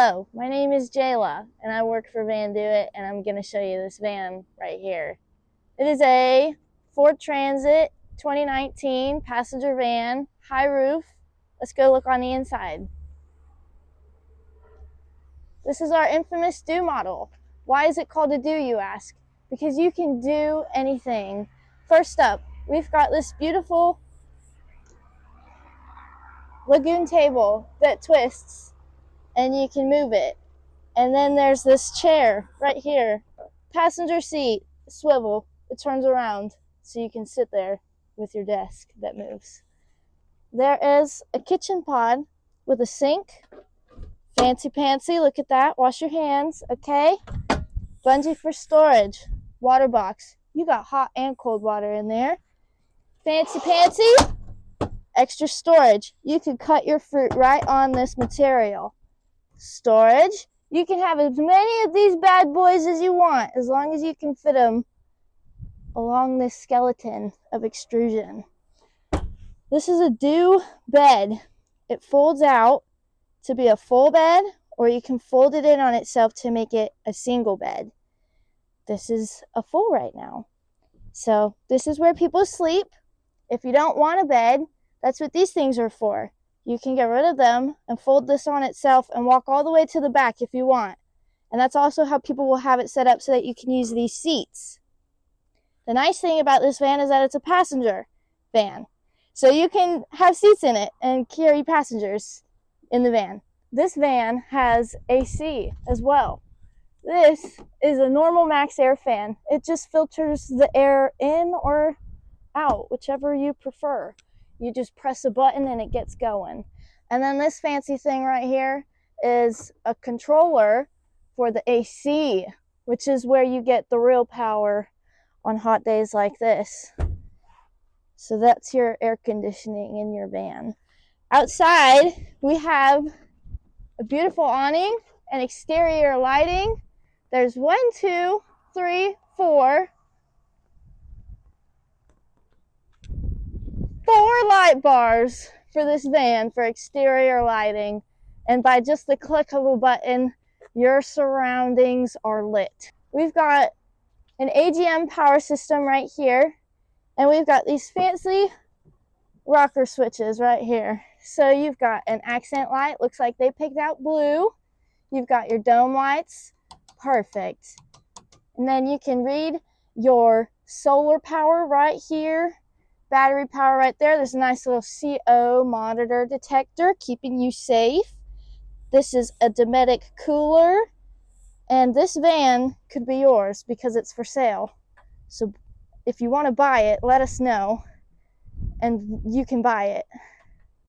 Hello, my name is Jayla and I work for Van Do It, and I'm going to show you this van right here. It is a Ford Transit 2019 passenger van, high roof. Let's go look on the inside. This is our infamous Do model. Why is it called a Do, you ask? Because you can do anything. First up, we've got this beautiful lagoon table that twists and you can move it. And then there's this chair right here, passenger seat, swivel. It turns around so you can sit there with your desk that moves. There is a kitchen pod with a sink. Fancy pantsy, look at that. Wash your hands, okay? Bungee for storage. Water box. You got hot and cold water in there. Fancy pantsy. Extra storage. You can cut your fruit right on this material. Storage. You can have as many of these bad boys as you want, as long as you can fit them along this skeleton of extrusion. This is a Do bed. It folds out to be a full bed, or you can fold it in on itself to make it a single bed. This is a full right now. So this is where people sleep. If you don't want a bed, that's what these things are for. You can get rid of them and fold this on itself and walk all the way to the back if you want. And that's also how people will have it set up so that you can use these seats. The nice thing about this van is that it's a passenger van. So you can have seats in it and carry passengers in the van. This van has AC as well. This is a normal max air fan. It just filters the air in or out, whichever you prefer. You just press a button and it gets going. And then this fancy thing right here is a controller for the AC, which is where you get the real power on hot days like this. So that's your air conditioning in your van. Outside, we have a beautiful awning and exterior lighting. There's 4 light bars for this van for exterior lighting, and by just the click of a button, your surroundings are lit. We've got an AGM power system right here, and we've got these fancy rocker switches right here. So you've got an accent light, looks like they picked out blue. You've got your dome lights, perfect. And then you can read your solar power right here. Battery power right there. There's a nice little CO monitor detector keeping you safe. This is a Dometic cooler, and this van could be yours because it's for sale. So if you want to buy it, let us know and you can buy it.